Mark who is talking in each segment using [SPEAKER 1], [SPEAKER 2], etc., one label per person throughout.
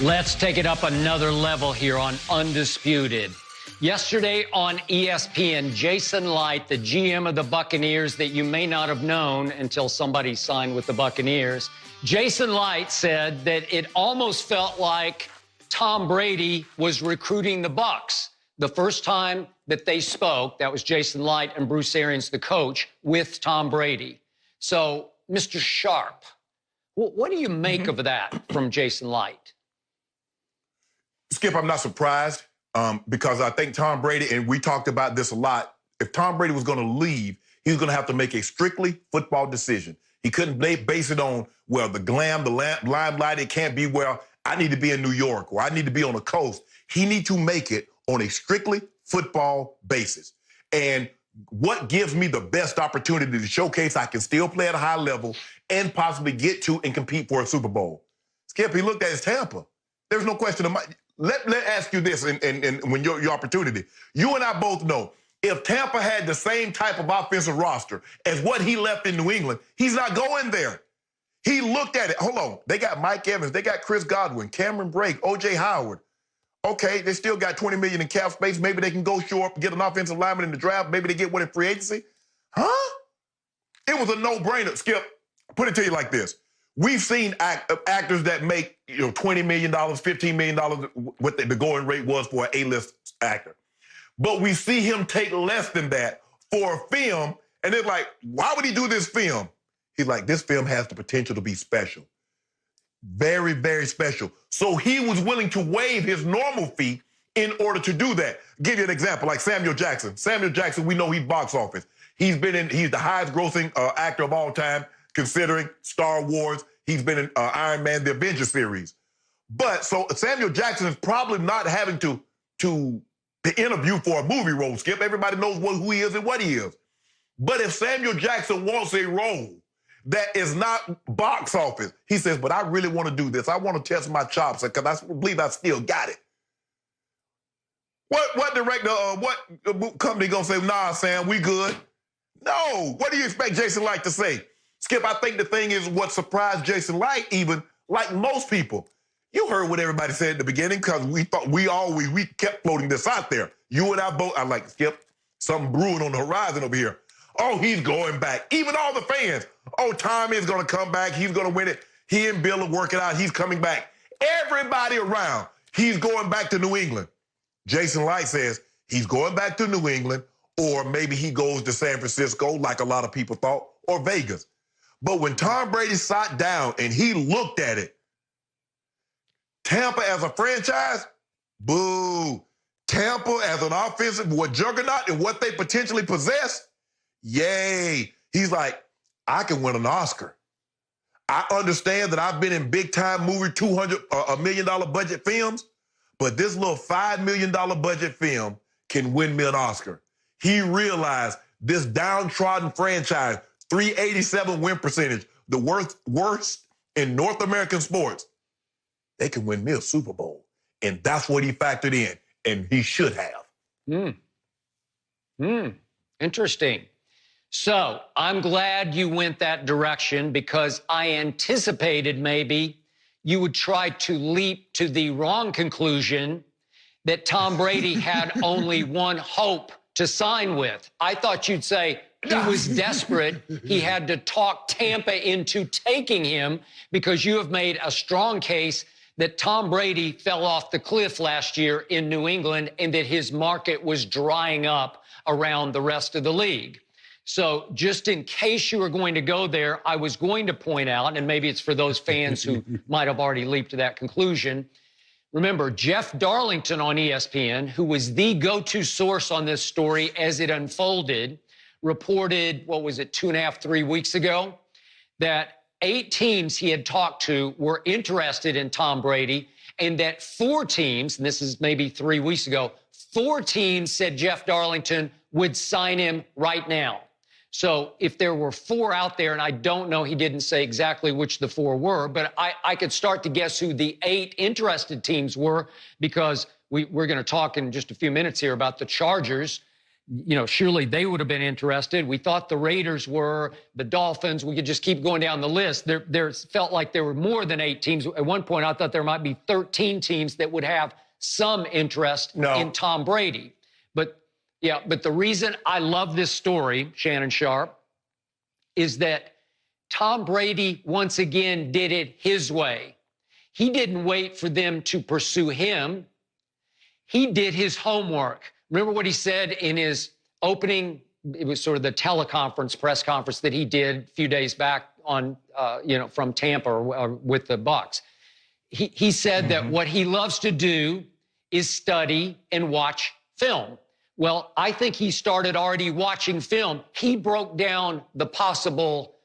[SPEAKER 1] Let's take it up another level here on Undisputed. Yesterday on ESPN, Jason Licht, the GM of the Buccaneers that you may not have known until somebody signed with the Buccaneers, Jason Licht said that it almost felt like Tom Brady was recruiting the Bucs. The first time that they spoke, that was Jason Licht and Bruce Arians, the coach, with Tom Brady. So, Mr. Sharpe, what do you make of that from Jason Licht?
[SPEAKER 2] Skip, I'm not surprised because I think Tom Brady, and we talked about this a lot, if Tom Brady was going to leave, he was going to have to make a strictly football decision. He couldn't base it on, well, the glam, the limelight. It can't be, well, I need to be in New York or I need to be on the coast. He needs to make it on a strictly football basis. And what gives me the best opportunity to showcase I can still play at a high level and possibly get to and compete for a Super Bowl? Skip, he looked at his Tampa. There's no question of my... Let ask you this, and when your opportunity. You and I both know, if Tampa had the same type of offensive roster as what he left in New England, he's not going there. He looked at it. Hold on. They got Mike Evans. They got Chris Godwin, Cameron Brake, O.J. Howard. Okay, they still got $20 million in cap space. Maybe they can go shore up and get an offensive lineman in the draft. Maybe they get one in free agency. Huh? It was a no-brainer. Skip, put it to you like this. We've seen actors that make $20 million, $15 million, what the going rate was for an A-list actor. But we see him take less than that for a film, and it's like, why would he do this film? He's like, this film has the potential to be special. Very, very special. So he was willing to waive his normal fee in order to do that. Give you an example, like Samuel Jackson. Samuel Jackson, we know he's box office. He's the highest grossing actor of all time, considering Star Wars. He's been in Iron Man, the Avengers series. But so Samuel Jackson is probably not having to interview for a movie role, Skip. Everybody knows who he is and what he is. But if Samuel Jackson wants a role that is not box office, he says, but I really want to do this. I want to test my chops because I believe I still got it. What director, what company gonna say, nah, Sam, we good? No. What do you expect Jason Licht to say? Skip, I think the thing is what surprised Jason Licht, even like most people. You heard what everybody said at the beginning because we thought we kept floating this out there. You and I both, I like, Skip, something brewing on the horizon over here. Oh, he's going back. Even all the fans. Oh, Tommy is going to come back. He's going to win it. He and Bill will work it out. He's coming back. Everybody around, he's going back to New England. Jason Licht says he's going back to New England, or maybe he goes to San Francisco like a lot of people thought, or Vegas. But when Tom Brady sat down and he looked at it, Tampa as a franchise, boo. Tampa as an offensive juggernaut and what they potentially possess, yay. He's like, I can win an Oscar. I understand that I've been in big-time movie, $1 million budget films, but this little $5 million budget film can win me an Oscar. He realized this downtrodden franchise, 387 win percentage, the worst in North American sports. They can win me a Super Bowl. And that's what he factored in, and he should have.
[SPEAKER 1] Interesting. So I'm glad you went that direction because I anticipated maybe you would try to leap to the wrong conclusion that Tom Brady had only one hope to sign with. I thought you'd say, he was desperate. He had to talk Tampa into taking him because you have made a strong case that Tom Brady fell off the cliff last year in New England and that his market was drying up around the rest of the league. So just in case you were going to go there, I was going to point out, and maybe it's for those fans who might have already leaped to that conclusion, remember, Jeff Darlington on ESPN, who was the go-to source on this story as it unfolded, reported, 2.5, 3 weeks ago, that 8 teams he had talked to were interested in Tom Brady, and that 4 teams, and this is maybe 3 weeks ago, 4 teams said Jeff Darlington would sign him right now. So if there were 4 out there, and I don't know, he didn't say exactly which the 4 were, but I could start to guess who the 8 interested teams were because we're going to talk in just a few minutes here about the Chargers. surely they would have been interested. We thought the Raiders were, the Dolphins. We could just keep going down the list. There felt like there were more than 8 teams. At one point, I thought there might be 13 teams that would have some interest in Tom Brady. But the reason I love this story, Shannon Sharpe, is that Tom Brady once again did it his way. He didn't wait for them to pursue him. He did his homework. Remember what he said in his opening, it was sort of the teleconference, press conference that he did a few days back on, from Tampa or with the Bucs. He said that what he loves to do is study and watch film. Well, I think he started already watching film. He broke down the possible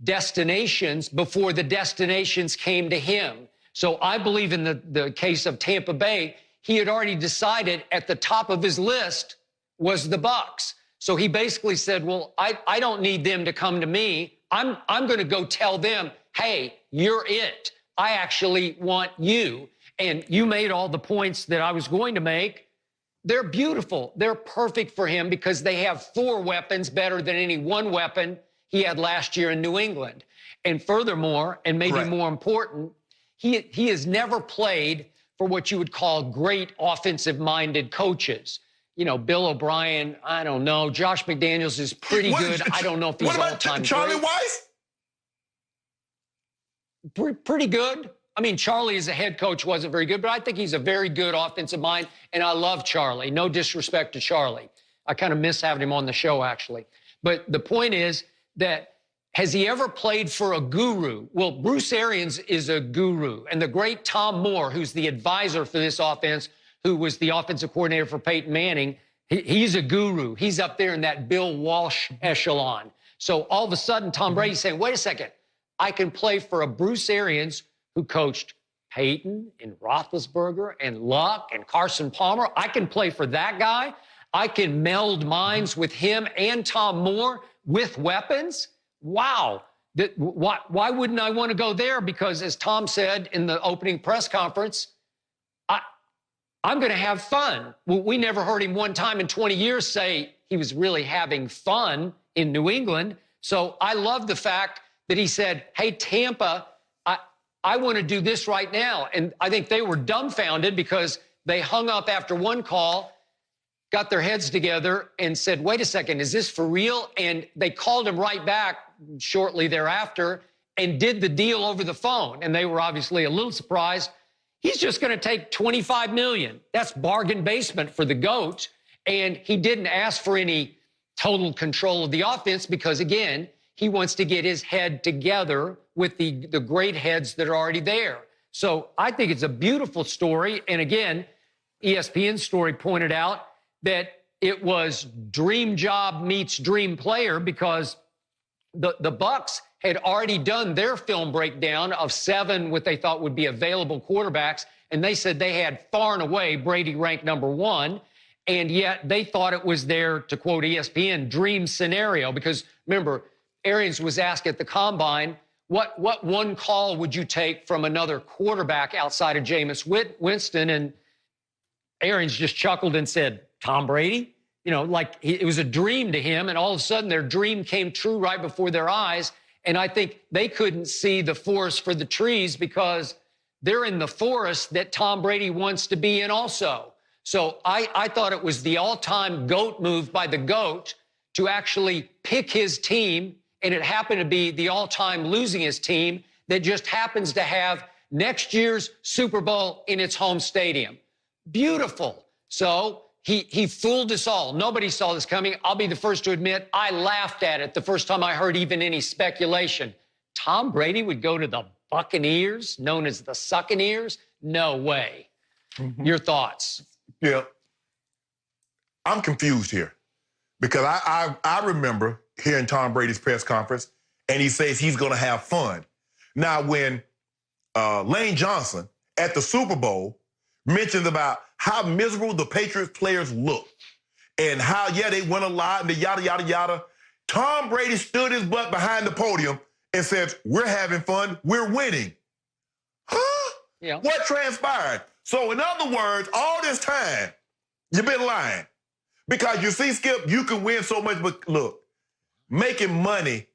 [SPEAKER 1] destinations before the destinations came to him. So I believe in the case of Tampa Bay, he had already decided at the top of his list was the Bucs. So he basically said, well, I don't need them to come to me. I'm going to go tell them, hey, you're it. I actually want you. And you made all the points that I was going to make. They're beautiful. They're perfect for him because they have 4 weapons better than any 1 weapon he had last year in New England. And furthermore, and maybe more important, he has never played for what you would call great offensive-minded coaches. Bill O'Brien, I don't know. Josh McDaniels is pretty good. I don't know if he's all-time
[SPEAKER 2] Charlie
[SPEAKER 1] great.
[SPEAKER 2] Weiss?
[SPEAKER 1] Pretty good. I mean, Charlie as a head coach wasn't very good, but I think he's a very good offensive mind, and I love Charlie. No disrespect to Charlie. I kind of miss having him on the show, actually. But the point is that has he ever played for a guru? Well, Bruce Arians is a guru. And the great Tom Moore, who's the advisor for this offense, who was the offensive coordinator for Peyton Manning, he's a guru. He's up there in that Bill Walsh echelon. So all of a sudden, Tom Brady's saying, wait a second, I can play for a Bruce Arians who coached Peyton and Roethlisberger and Luck and Carson Palmer. I can play for that guy. I can meld minds with him and Tom Moore with weapons. Wow. Why wouldn't I want to go there? Because as Tom said in the opening press conference, I'm going to have fun. We never heard him one time in 20 years say he was really having fun in New England. So I love the fact that he said, hey, Tampa, I want to do this right now. And I think they were dumbfounded because they hung up after one call, got their heads together and said, wait a second, is this for real? And they called him right back shortly thereafter and did the deal over the phone. And they were obviously a little surprised. He's just going to take $25 million. That's bargain basement for the GOAT. And he didn't ask for any total control of the offense because, again, he wants to get his head together with the great heads that are already there. So I think it's a beautiful story. And again, ESPN's story pointed out that it was dream job meets dream player because the Bucs had already done their film breakdown of 7 what they thought would be available quarterbacks, and they said they had far and away Brady ranked #1, and yet they thought it was their, to quote ESPN, dream scenario because, remember, Arians was asked at the Combine, what one call would you take from another quarterback outside of Jameis Winston? And Arians just chuckled and said, Tom Brady? Like it was a dream to him, and all of a sudden their dream came true right before their eyes. And I think they couldn't see the forest for the trees because they're in the forest that Tom Brady wants to be in also. So I thought it was the all-time GOAT move by the GOAT to actually pick his team, and it happened to be the all-time losingest team that just happens to have next year's Super Bowl in its home stadium. Beautiful. So he fooled us all. Nobody saw this coming. I'll be the first to admit I laughed at it the first time I heard even any speculation. Tom Brady would go to the Buccaneers, known as the Succaneers? No way. Your thoughts?
[SPEAKER 2] Yeah. I'm confused here because I remember hearing Tom Brady's press conference, and he says he's going to have fun. Now, when Lane Johnson at the Super Bowl mentioned about how miserable the Patriots players look and how, they won a lot and the yada, yada, yada, Tom Brady stood his butt behind the podium and said, we're having fun, we're winning. Huh?
[SPEAKER 1] Yeah.
[SPEAKER 2] What transpired? So in other words, all this time, you've been lying Because you see, Skip, you can win so much, but look, making money,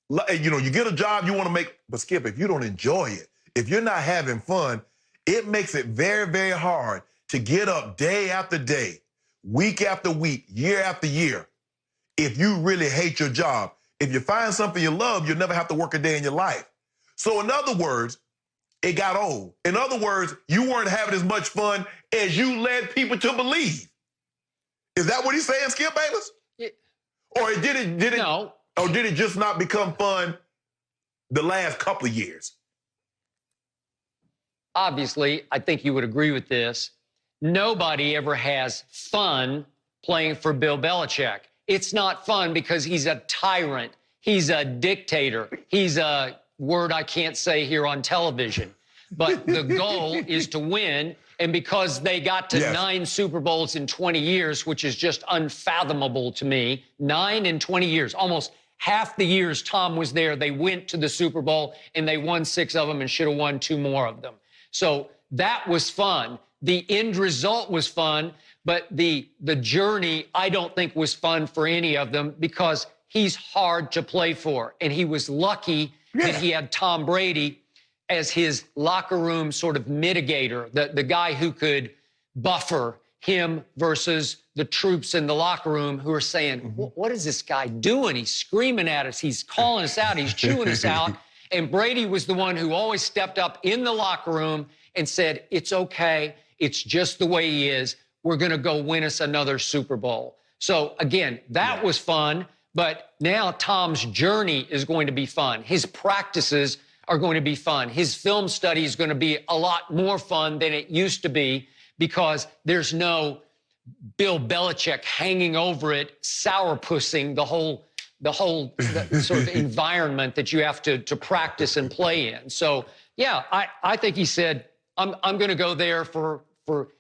[SPEAKER 2] you get a job you want to make, but Skip, if you don't enjoy it, if you're not having fun, it makes it very, very hard to get up day after day, week after week, year after year. If you really hate your job, if you find something you love, you'll never have to work a day in your life. So in other words, it got old. In other words, you weren't having as much fun as you led people to believe. Is that what he's saying, Skip Bayless? Or did it
[SPEAKER 1] No.
[SPEAKER 2] Or did it just not become fun the last couple of years?
[SPEAKER 1] Obviously, I think you would agree with this. Nobody ever has fun playing for Bill Belichick. It's not fun because he's a tyrant. He's a dictator. He's a word I can't say here on television. But the goal is to win. And because they got to 9 Super Bowls in 20 years, which is just unfathomable to me, 9 in 20 years, almost half the years Tom was there, they went to the Super Bowl and they won 6 of them and should have won 2 more of them. So that was fun. The end result was fun, but the journey I don't think was fun for any of them because he's hard to play for. And he was lucky that he had Tom Brady as his locker room sort of mitigator, the guy who could buffer him versus the troops in the locker room who are saying, what is this guy doing? He's screaming at us. He's calling us out. He's chewing us out. And Brady was the one who always stepped up in the locker room and said, it's okay. It's just the way he is. We're going to go win us another Super Bowl. So, again, that was fun. But now Tom's journey is going to be fun. His practices are going to be fun. His film study is going to be a lot more fun than it used to be because there's no Bill Belichick hanging over it, sourpussing the whole sort of environment that you have to practice and play in. So, yeah, I think he said, I'm going to go there for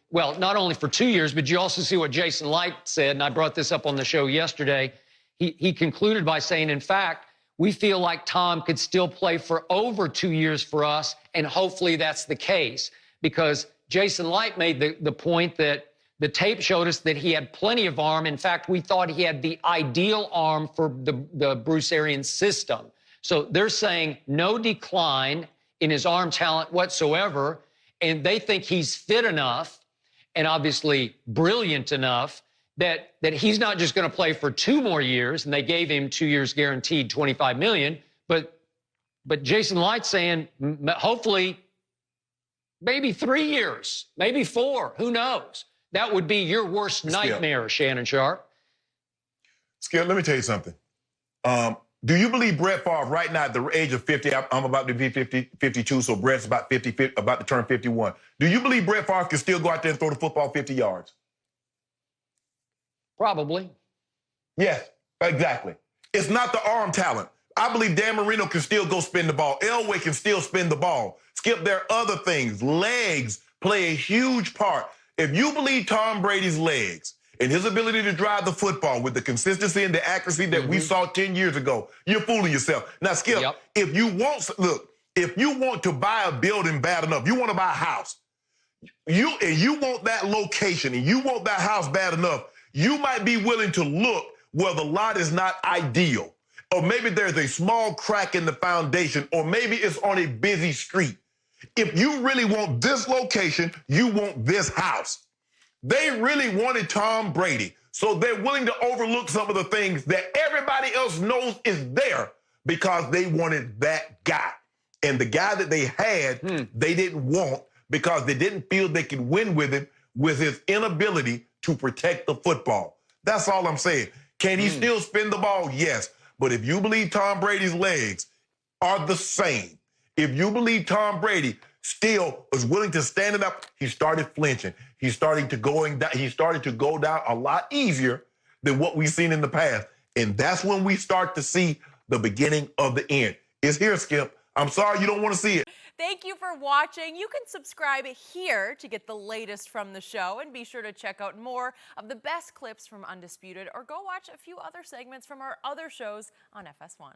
[SPEAKER 1] well, not only for 2 years, but you also see what Jason Light said, and I brought this up on the show yesterday. He concluded by saying, in fact, we feel like Tom could still play for over 2 years for us, and hopefully that's the case. Because Jason Light made the point that the tape showed us that he had plenty of arm. In fact, we thought he had the ideal arm for the Bruce Arians system. So they're saying no decline in his arm talent whatsoever, and they think he's fit enough and obviously brilliant enough that he's not just going to play for 2 more years, and they gave him 2 years guaranteed, $25 million. But Jason Light's saying hopefully maybe 3 years, maybe 4. Who knows? That would be your worst nightmare, Shannon Sharpe.
[SPEAKER 2] Skip, let me tell you something. Do you believe Brett Favre right now at the age of 50, I'm about to be 52, so Brett's about to turn 51. Do you believe Brett Favre can still go out there and throw the football 50 yards?
[SPEAKER 1] Probably.
[SPEAKER 2] Yes, exactly. It's not the arm talent. I believe Dan Marino can still go spin the ball. Elway can still spin the ball. Skip, there are other things. Legs play a huge part. If you believe Tom Brady's legs and his ability to drive the football with the consistency and the accuracy that we saw 10 years ago, you're fooling yourself. Now, Skip, if you want to buy a building bad enough, you want to buy a house, you want that location and you want that house bad enough, you might be willing to look where the lot is not ideal. Or maybe there's a small crack in the foundation, or maybe it's on a busy street. If you really want this location, you want this house. They really wanted Tom Brady, so they're willing to overlook some of the things that everybody else knows is there because they wanted that guy. And the guy that they had, they didn't want because they didn't feel they could win with him with his inability to protect the football. That's all I'm saying. Can he still spin the ball? Yes. But if you believe Tom Brady's legs are the same, if you believe Tom Brady still was willing to stand it up, he started flinching. He's starting to he started to go down a lot easier than what we've seen in the past. And that's when we start to see the beginning of the end. It's here, Skip. I'm sorry you don't want to see it.
[SPEAKER 3] Thank you for watching. You can subscribe here to get the latest from the show, and be sure to check out more of the best clips from Undisputed, or go watch a few other segments from our other shows on FS1.